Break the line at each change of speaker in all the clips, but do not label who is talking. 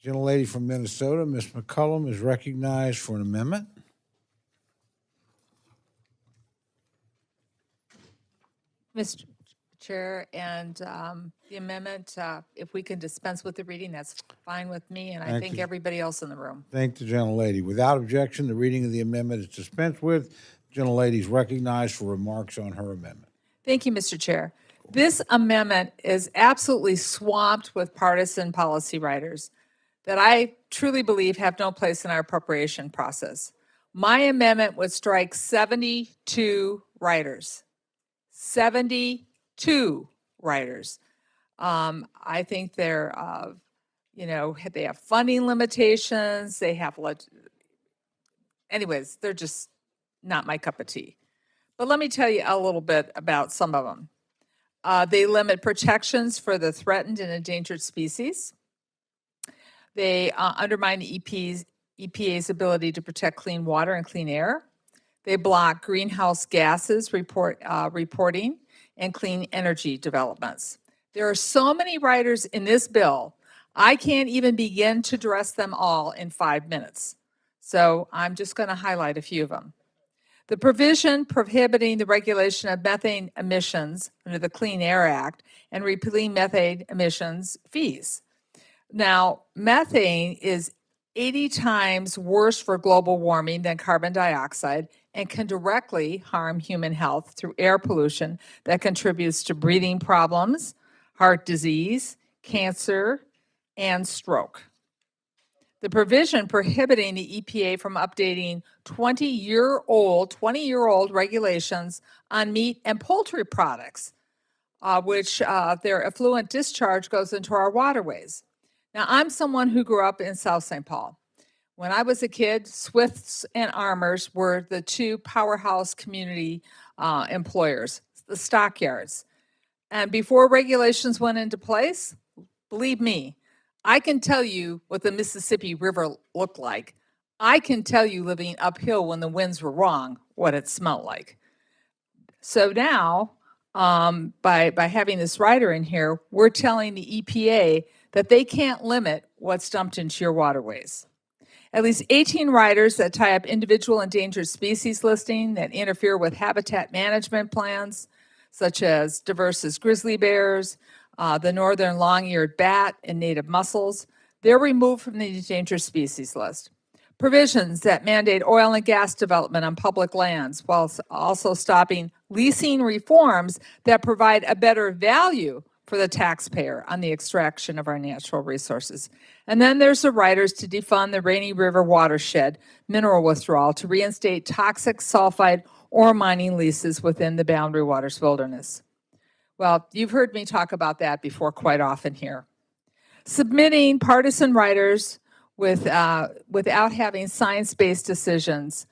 Gentlelady from Minnesota, Ms. McCollum, is recognized for an amendment.
Mr. Chair, and the amendment, if we can dispense with the reading, that's fine with me, and I
Thank
thank
you.
everybody else in the room.
Thank the gentlelady. Without objection, the reading of the amendment is dispensed with. Gentlelady is recognized for remarks on her amendment.
Thank you, Mr. Chair. This amendment is absolutely swamped with partisan policy writers that I truly believe have no place in our appropriation process. My amendment would strike 72 writers. 72 writers. I think they're, they have funding limitations. They have, anyways, they're just not my cup of tea. But let me tell you a little bit about some of them. They limit protections for the threatened and endangered species. They undermine the EPA's ability to protect clean water and clean air. They block greenhouse gases reporting and clean energy developments. There are so many riders in this bill, I can't even begin to address them all in 5 minutes. So I'm just going to highlight a few of them. The provision prohibiting the regulation of methane emissions under the Clean Air Act and repealing methane emissions fees. Now, methane is 80 times worse for global warming than carbon dioxide and can directly harm human health through air pollution that contributes to breathing problems, heart disease, cancer, and stroke. The provision prohibiting the EPA from updating 20-year-old regulations on meat and poultry products, which their effluent discharge goes into our waterways. Now, I'm someone who grew up in South St. Paul. When I was a kid, Swifts and Armours were the two powerhouse community employers, the stockyards. And before regulations went into place, believe me, I can tell you what the Mississippi River looked like. I can tell you living uphill when the winds were wrong, what it smelled like. So now, by having this rider in here, we're telling the EPA that they can't limit what's dumped into your waterways. At least 18 riders that tie up individual endangered species listing that interfere with habitat management plans, such as diverse grizzly bears, the northern long-eared bat, and native mussels, they're removed from the endangered species list. Provisions that mandate oil and gas development on public lands while also stopping leasing reforms that provide a better value for the taxpayer on the extraction of our natural resources. And then there's the riders to defund the Rainy River watershed mineral withdrawal to reinstate toxic sulfide ore mining leases within the Boundary Waters Wilderness. Well, you've heard me talk about that before quite often here. Submitting partisan riders without having science-based decisions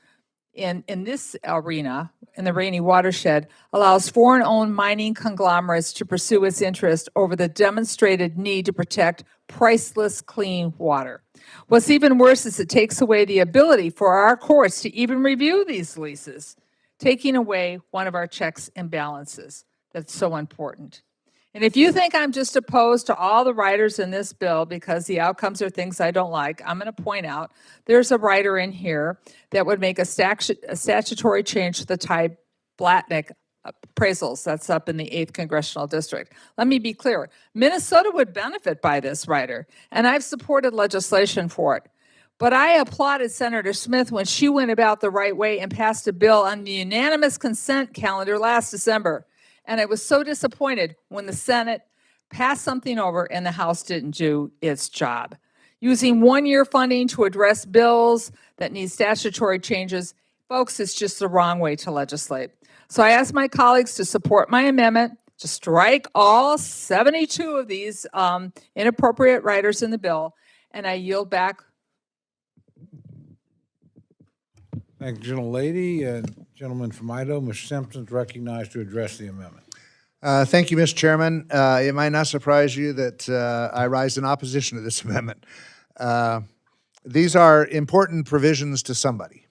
in this arena, in the Rainy Watershed, allows foreign-owned mining conglomerates to pursue its interest over the demonstrated need to protect priceless clean water. What's even worse is it takes away the ability for our courts to even review these leases, taking away one of our checks and balances that's so important. And if you think I'm just opposed to all the riders in this bill because the outcomes are things I don't like, I'm going to point out there's a rider in here that would make a statutory change to the Ty Blatnick appraisals. That's up in the 8th Congressional District. Let me be clear. Minnesota would benefit by this rider, and I've supported legislation for it. But I applauded Senator Smith when she went about the right way and passed a bill on the unanimous consent calendar last December. And I was so disappointed when the Senate passed something over and the House didn't do its job. Using one-year funding to address bills that need statutory changes, folks, it's just the wrong way to legislate. So I ask my colleagues to support my amendment to strike all 72 of these inappropriate riders in the bill, and I yield back.
Thank you, gentlelady. Gentleman from Idaho, Ms. Simpson, is recognized to address the amendment.
Thank you, Mr. Chairman. It might not surprise you that I rise in opposition to this amendment. These are important provisions to somebody.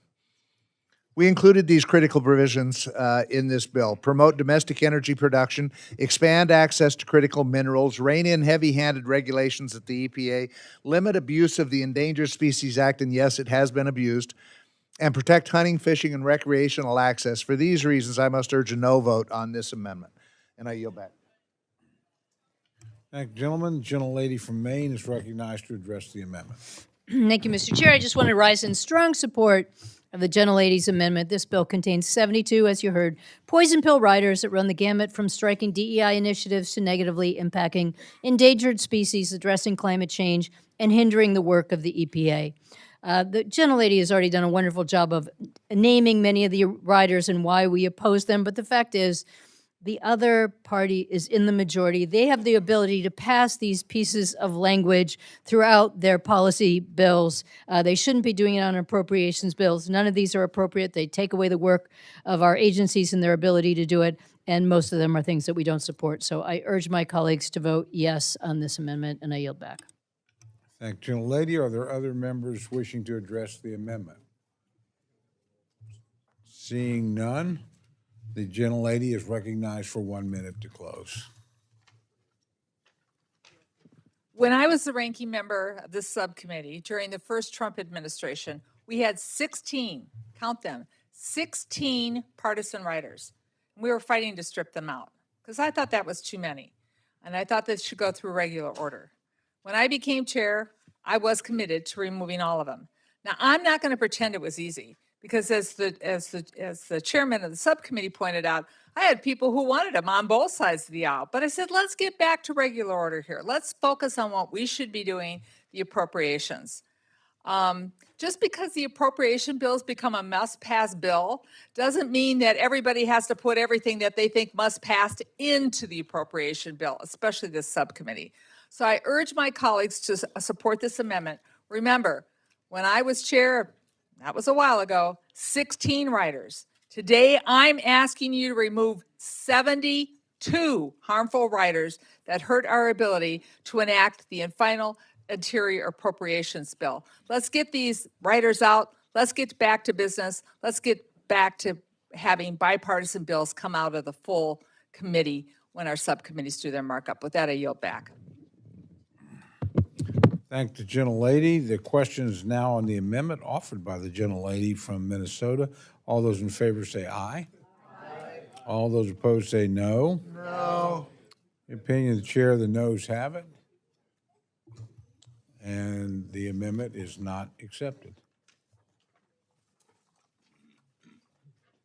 We included these critical provisions in this bill: promote domestic energy production, expand access to critical minerals, rein in heavy-handed regulations at the EPA, limit abuse of the Endangered Species Act, and yes, it has been abused, and protect hunting, fishing, and recreational access. For these reasons, I must urge a no vote on this amendment. And I yield back.
Thank you, gentlemen. The gentlelady from Maine is recognized to address the amendment.
Thank you, Mr. Chair. I just want to rise in strong support of the gentlelady's amendment. This bill contains 72, as you heard, poison pill riders that run the gamut from striking DEI initiatives to negatively impacting endangered species, addressing climate change, and hindering the work of the EPA. The gentlelady has already done a wonderful job of naming many of the riders and why we oppose them, but the fact is, the other party is in the majority. They have the ability to pass these pieces of language throughout their policy bills. They shouldn't be doing it on appropriations bills. None of these are appropriate. They take away the work of our agencies and their ability to do it, and most of them are things that we don't support. So I urge my colleagues to vote yes on this amendment, and I yield back.
Thank you, gentlelady. Are there other members wishing to address the amendment? Seeing none, the gentlelady is recognized for 1 minute to close.
When I was the ranking member of this subcommittee during the first Trump administration, we had 16, count them, 16 partisan writers. We were fighting to strip them out because I thought that was too many. And I thought that should go through regular order. When I became chair, I was committed to removing all of them. Now, I'm not going to pretend it was easy because as the chairman of the subcommittee pointed out, I had people who wanted them on both sides of the aisle. But I said, let's get back to regular order here. Let's focus on what we should be doing, the appropriations. Just because the appropriation bills become a must-pass bill doesn't mean that everybody has to put everything that they think must pass into the appropriation bill, especially this subcommittee. So I urge my colleagues to support this amendment. Remember, when I was chair, that was a while ago, 16 writers. Today, I'm asking you to remove 72 harmful writers that hurt our ability to enact the final Interior Appropriations Bill. Let's get these writers out. Let's get back to business. Let's get back to having bipartisan bills come out of the full committee when our subcommittees do their markup. With that, I yield back.
Thank the gentlelady. The question is now on the amendment offered by the gentlelady from Minnesota. All those in favor say aye. Aye. All those opposed say no.
No.
The opinion of the chair, the noes have it. And the amendment is not accepted.